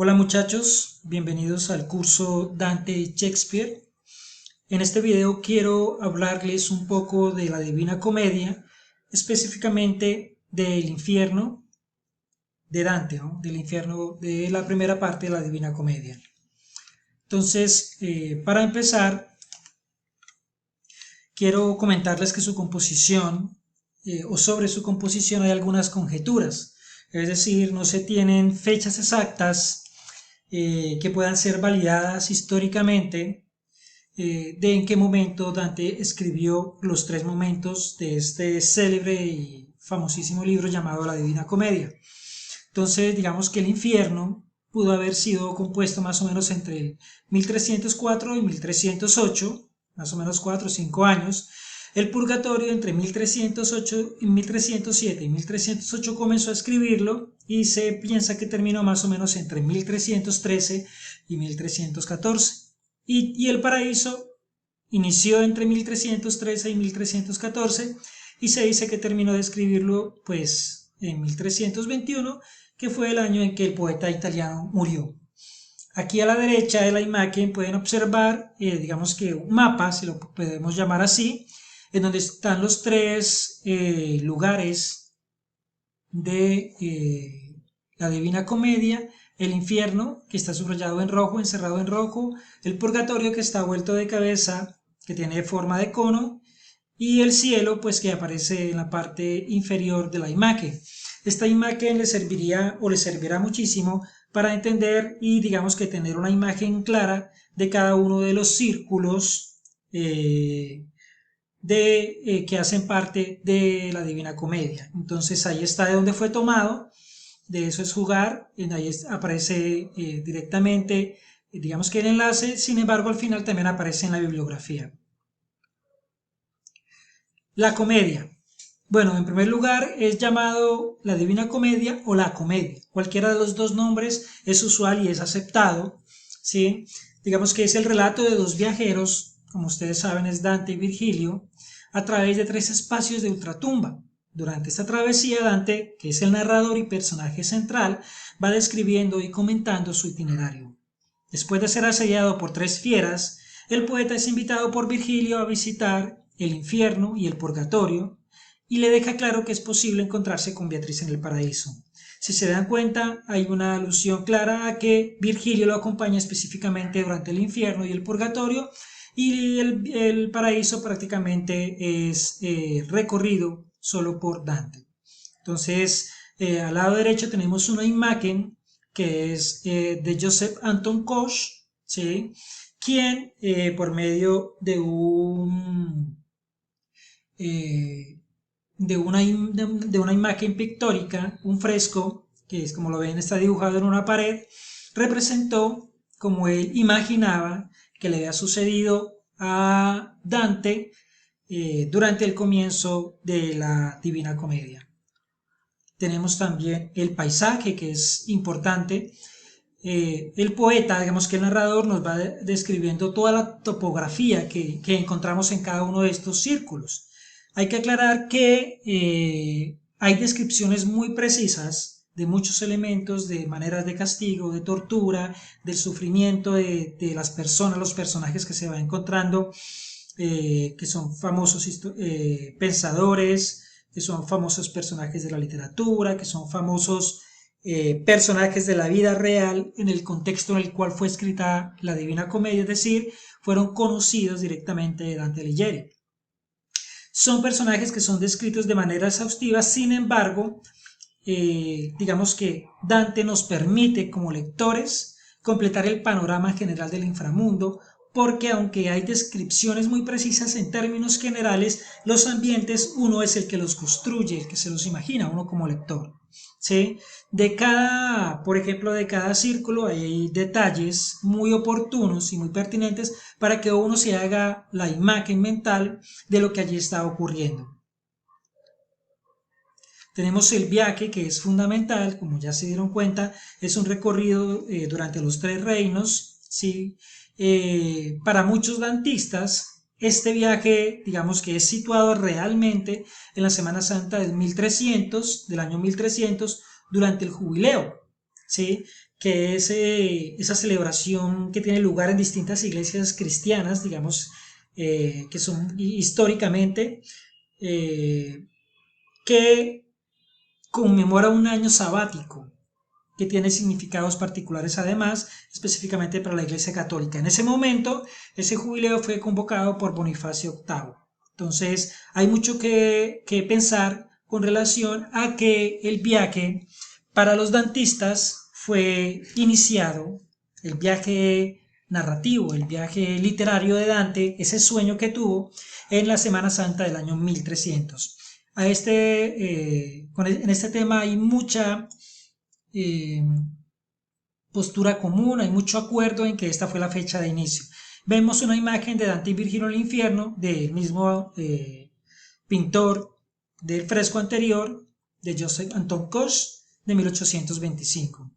Hola muchachos, bienvenidos al curso Dante Shakespeare. En este video quiero hablarles un poco de la Divina Comedia, específicamente del infierno de Dante, ¿no? Del infierno de la primera parte de la Divina Comedia. Entonces, para empezar, quiero comentarles que su composición o sobre su composición hay algunas conjeturas, es decir, no se tienen fechas exactas que puedan ser validadas históricamente de en qué momento Dante escribió los tres momentos de este célebre y famosísimo libro llamado La Divina Comedia. Entonces, digamos que el infierno pudo haber sido compuesto más o menos entre el 1304 y 1308, más o menos 4 o 5 años. El purgatorio entre 1308 y 1307 y 1308 comenzó a escribirlo y se piensa que terminó más o menos entre 1313 y 1314. Y el paraíso inició entre 1313 y 1314 y se dice que terminó de escribirlo pues en 1321, que fue el año en que el poeta italiano murió. Aquí a la derecha de la imagen pueden observar, digamos que un mapa, si lo podemos llamar así, en donde están los tres lugares de la Divina Comedia: el infierno, que está subrayado en rojo, encerrado en rojo; el purgatorio, que está vuelto de cabeza, que tiene forma de cono; y el cielo, pues que aparece en la parte inferior de la imagen. Esta imagen le serviría o le servirá muchísimo para entender y digamos que tener una imagen clara de cada uno de los círculos que hacen parte de la Divina Comedia. Entonces ahí está de dónde fue tomado, de eso es jugar, ahí aparece directamente, digamos que el enlace. Sin embargo, al final también aparece en la bibliografía. La comedia. Bueno, en primer lugar es llamado la Divina Comedia o la Comedia. Cualquiera de los dos nombres es usual y es aceptado, ¿sí? Digamos que es el relato de dos viajeros, como ustedes saben es Dante y Virgilio, a través de tres espacios de ultratumba. Durante esta travesía, Dante, que es el narrador y personaje central, va describiendo y comentando su itinerario. Después de ser asediado por tres fieras, el poeta es invitado por Virgilio a visitar el infierno y el purgatorio, y le deja claro que es posible encontrarse con Beatriz en el paraíso. Si se dan cuenta, hay una alusión clara a que Virgilio lo acompaña específicamente durante el infierno y el purgatorio, y el paraíso prácticamente es recorrido solo por Dante. Entonces, al lado derecho tenemos una imagen que es de Joseph Anton Koch, ¿sí? Quien por medio eh, de una imagen pictórica, un fresco, que es como lo ven, está dibujado en una pared, representó como él imaginaba que le había sucedido a Dante durante el comienzo de la Divina Comedia. Tenemos también el paisaje, que es importante. El poeta, digamos que el narrador, nos va describiendo toda la topografía que encontramos en cada uno de estos círculos. Hay que aclarar que hay descripciones muy precisas de muchos elementos, de maneras de castigo, de tortura, del sufrimiento de las personas, los personajes que se va encontrando, que son famosos pensadores, que son famosos personajes de la literatura, que son famosos personajes de la vida real en el contexto en el cual fue escrita la Divina Comedia, es decir, fueron conocidos directamente de Dante Alighieri. Son personajes que son descritos de manera exhaustiva. Sin embargo, digamos que Dante nos permite como lectores completar el panorama general del inframundo, porque aunque hay descripciones muy precisas en términos generales, los ambientes uno es el que los construye, el que se los imagina uno como lector, ¿sí? Por ejemplo, de cada círculo hay detalles muy oportunos y muy pertinentes para que uno se haga la imagen mental de lo que allí está ocurriendo. Tenemos el viaje, que es fundamental, como ya se dieron cuenta, es un recorrido durante los tres reinos, ¿sí? Para muchos dantistas, este viaje, digamos que es situado realmente en la Semana Santa del 1300, del año 1300, durante el jubileo, ¿sí? Que es esa celebración que tiene lugar en distintas iglesias cristianas, digamos, que son históricamente, eh, que conmemora un año sabático, que tiene significados particulares además, específicamente para la Iglesia Católica. En ese momento, ese jubileo fue convocado por Bonifacio VIII. Entonces, hay mucho que pensar con relación a que el viaje para los dantistas fue iniciado, el viaje narrativo, el viaje literario de Dante, ese sueño que tuvo en la Semana Santa del año 1300. En este tema hay mucha eh, postura común, hay mucho acuerdo en que esta fue la fecha de inicio. Vemos una imagen de Dante y Virgilio en el infierno, del mismo pintor del fresco anterior, de Joseph Anton Koch, de 1825.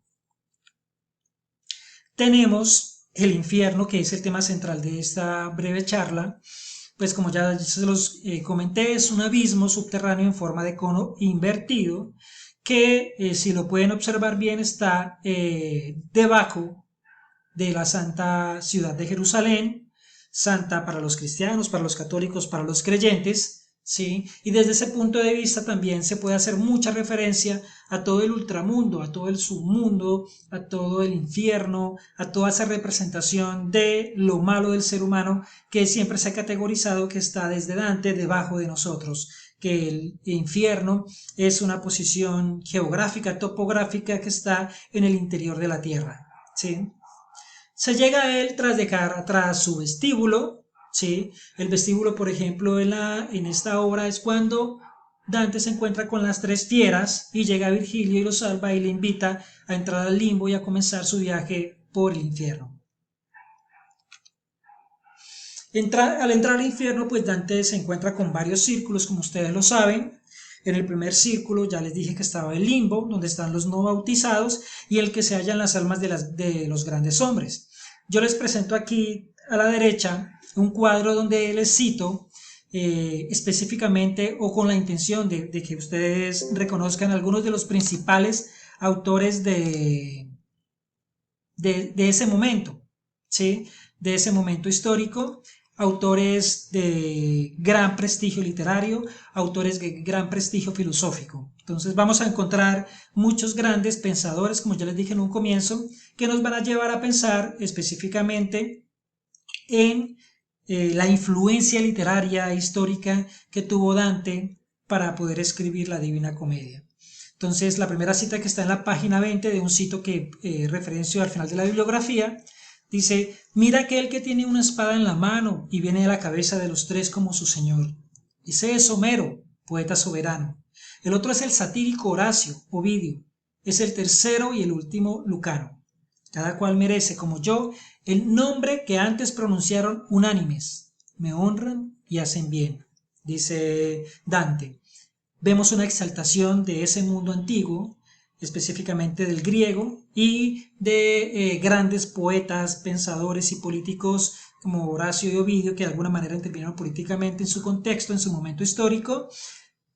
Tenemos el infierno, que es el tema central de esta breve charla. Pues como ya se los comenté, es un abismo subterráneo en forma de cono invertido que, si lo pueden observar bien, está debajo de la santa ciudad de Jerusalén, santa para los cristianos, para los católicos, para los creyentes, ¿sí? Y desde ese punto de vista también se puede hacer mucha referencia a todo el ultramundo, a todo el submundo, a todo el infierno, a toda esa representación de lo malo del ser humano que siempre se ha categorizado que está desde Dante debajo de nosotros, que el infierno es una posición geográfica, topográfica que está en el interior de la tierra, ¿sí? Se llega a él tras dejar atrás su vestíbulo, ¿sí? El vestíbulo, por ejemplo, en esta obra es cuando Dante se encuentra con las tres fieras y llega Virgilio y lo salva y le invita a entrar al limbo y a comenzar su viaje por el infierno. Al entrar al infierno, pues Dante se encuentra con varios círculos, como ustedes lo saben. En el primer círculo ya les dije que estaba el limbo, donde están los no bautizados, y el que se hallan las almas de los grandes hombres. Yo les presento aquí a la derecha un cuadro donde les cito específicamente o con la intención de que ustedes reconozcan algunos de los principales autores de ese momento, ¿sí? De ese momento histórico, autores de gran prestigio literario, autores de gran prestigio filosófico. Entonces vamos a encontrar muchos grandes pensadores, como ya les dije en un comienzo, que nos van a llevar a pensar específicamente en la influencia literaria e histórica que tuvo Dante para poder escribir la Divina Comedia. Entonces, la primera cita que está en la página 20 de un sitio que referencio al final de la bibliografía, dice: mira aquel que tiene una espada en la mano y viene a la cabeza de los tres como su señor. Ese es Homero, poeta soberano. El otro es el satírico Horacio, Ovidio. Es el tercero y el último Lucano. Cada cual merece, como yo, el nombre que antes pronunciaron unánimes. Me honran y hacen bien, dice Dante. Vemos una exaltación de ese mundo antiguo, específicamente del griego, y de grandes poetas, pensadores y políticos como Horacio y Ovidio, que de alguna manera intervinieron políticamente en su contexto, en su momento histórico,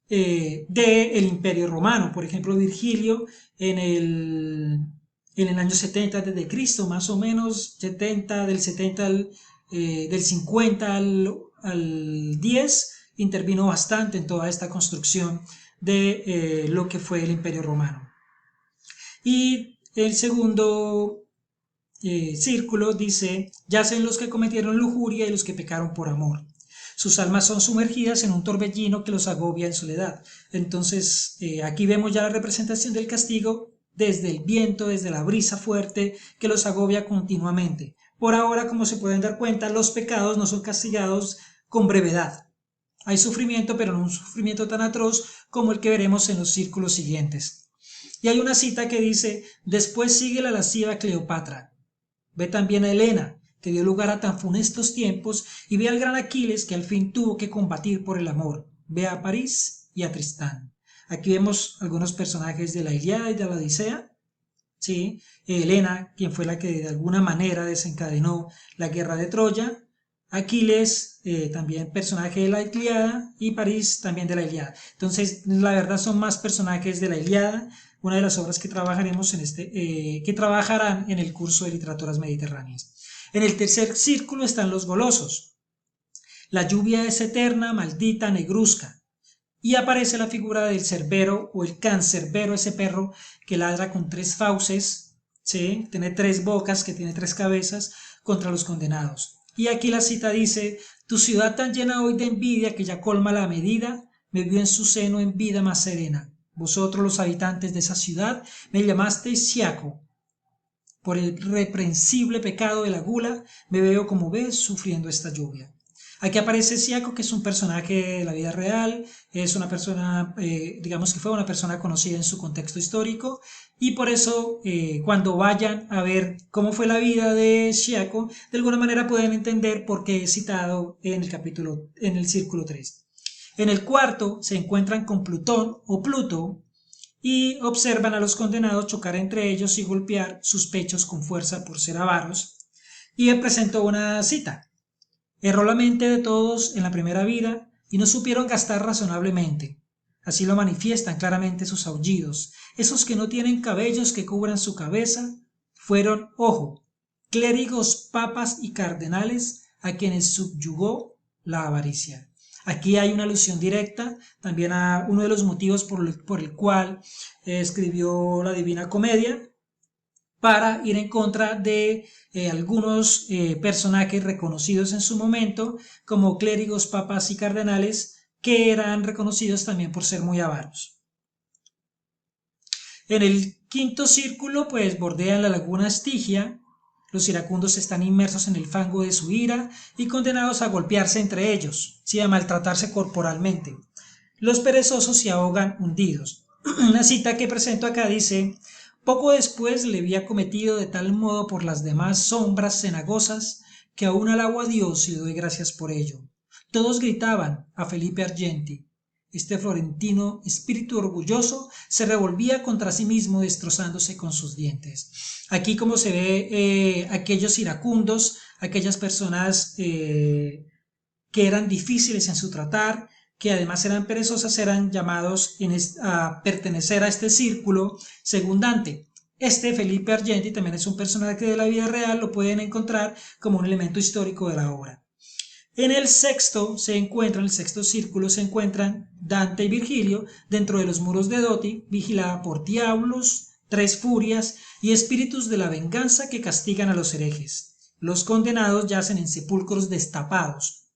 del Imperio Romano. Por ejemplo, Virgilio en el año 70 de Cristo, más o menos, 70, del 50 al 10, intervino bastante en toda esta construcción de lo que fue el Imperio Romano. Y el segundo círculo dice: yacen los que cometieron lujuria y los que pecaron por amor. Sus almas son sumergidas en un torbellino que los agobia en soledad. Entonces, aquí vemos ya la representación del castigo desde el viento, desde la brisa fuerte que los agobia continuamente. Por ahora, como se pueden dar cuenta, los pecados no son castigados con brevedad. Hay sufrimiento, pero no un sufrimiento tan atroz como el que veremos en los círculos siguientes. Y hay una cita que dice: después sigue la lasciva Cleopatra. Ve también a Helena, que dio lugar a tan funestos tiempos, y ve al gran Aquiles, que al fin tuvo que combatir por el amor. Ve a París y a Tristán. Aquí vemos algunos personajes de la Ilíada y de la Odisea, ¿sí? Helena, quien fue la que de alguna manera desencadenó la guerra de Troya, Aquiles, también personaje de la Ilíada, y París también de la Ilíada. Entonces, la verdad son más personajes de la Ilíada, una de las obras que trabajaremos que trabajarán en el curso de literaturas mediterráneas. En el tercer círculo están los golosos. La lluvia es eterna, maldita, negruzca. Y aparece la figura del cerbero o el cancerbero, ese perro que ladra con 3 fauces, ¿sí? Tiene 3 bocas, que tiene 3 cabezas, contra los condenados. Y aquí la cita dice: tu ciudad tan llena hoy de envidia que ya colma la medida, me vio en su seno en vida más serena. Vosotros los habitantes de esa ciudad me llamasteis Siaco. Por el reprensible pecado de la gula, me veo como ves sufriendo esta lluvia. Aquí aparece Siaco, que es un personaje de la vida real, es una persona, digamos que fue una persona conocida en su contexto histórico, y por eso cuando vayan a ver cómo fue la vida de Siaco, de alguna manera pueden entender por qué es citado en el círculo 3. En el cuarto se encuentran con Plutón o Pluto, y observan a los condenados chocar entre ellos y golpear sus pechos con fuerza por ser avaros. Y él presentó una cita: erró la mente de todos en la primera vida y no supieron gastar razonablemente. Así lo manifiestan claramente sus aullidos. Esos que no tienen cabellos que cubran su cabeza fueron, ojo, clérigos, papas y cardenales a quienes subyugó la avaricia. Aquí hay una alusión directa también a uno de los motivos por el cual escribió la Divina Comedia, para ir en contra de algunos personajes reconocidos en su momento como clérigos, papas y cardenales, que eran reconocidos también por ser muy avaros. En el quinto círculo pues bordean la laguna Estigia. Los iracundos están inmersos en el fango de su ira y condenados a golpearse entre ellos, sí, a maltratarse corporalmente. Los perezosos se ahogan hundidos. Una cita que presento acá dice: poco después le vi acometido de tal modo por las demás sombras cenagosas que aún alabo a Dios y le doy gracias por ello. Todos gritaban a Felipe Argenti. Este florentino espíritu orgulloso se revolvía contra sí mismo, destrozándose con sus dientes. Aquí, como se ve, aquellos iracundos, aquellas personas que eran difíciles en su tratar, que además eran perezosas, eran llamados a pertenecer a este círculo segundante. Este Felipe Argenti también es un personaje de la vida real, lo pueden encontrar como un elemento histórico de la obra. En el sexto círculo se encuentran Dante y Virgilio dentro de los muros de Doti, vigilada por diablos, 3 furias y espíritus de la venganza que castigan a los herejes. Los condenados yacen en sepulcros destapados.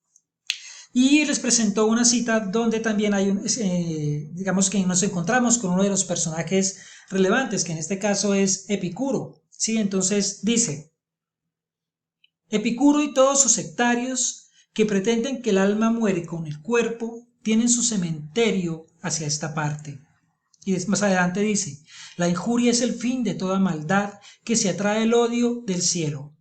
Y les presentó una cita donde también hay digamos que nos encontramos con uno de los personajes relevantes, que en este caso es Epicuro, ¿sí? Entonces dice: Epicuro y todos sus sectarios que pretenden que el alma muere con el cuerpo tienen su cementerio hacia esta parte. Y más adelante dice: la injuria es el fin de toda maldad, que se atrae el odio del cielo.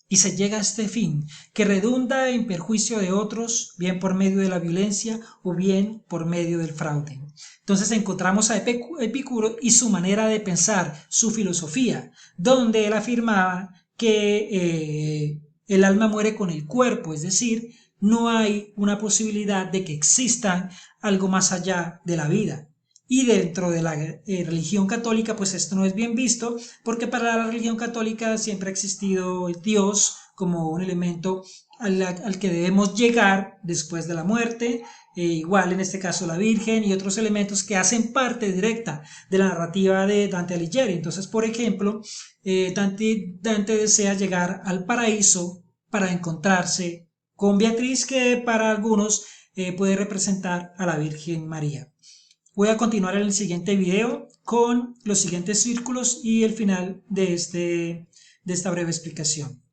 Y se llega a este fin, que redunda en perjuicio de otros, bien por medio de la violencia o bien por medio del fraude. Entonces encontramos a Epicuro y su manera de pensar, su filosofía, donde él afirmaba que el alma muere con el cuerpo, es decir, no hay una posibilidad de que exista algo más allá de la vida. Y dentro de la religión católica pues esto no es bien visto, porque para la religión católica siempre ha existido Dios como un elemento al que debemos llegar después de la muerte, igual en este caso la Virgen y otros elementos que hacen parte directa de la narrativa de Dante Alighieri. Entonces, por ejemplo, Dante desea llegar al paraíso para encontrarse con Beatriz, que para algunos puede representar a la Virgen María. Voy a continuar en el siguiente video con los siguientes círculos y el final de esta breve explicación.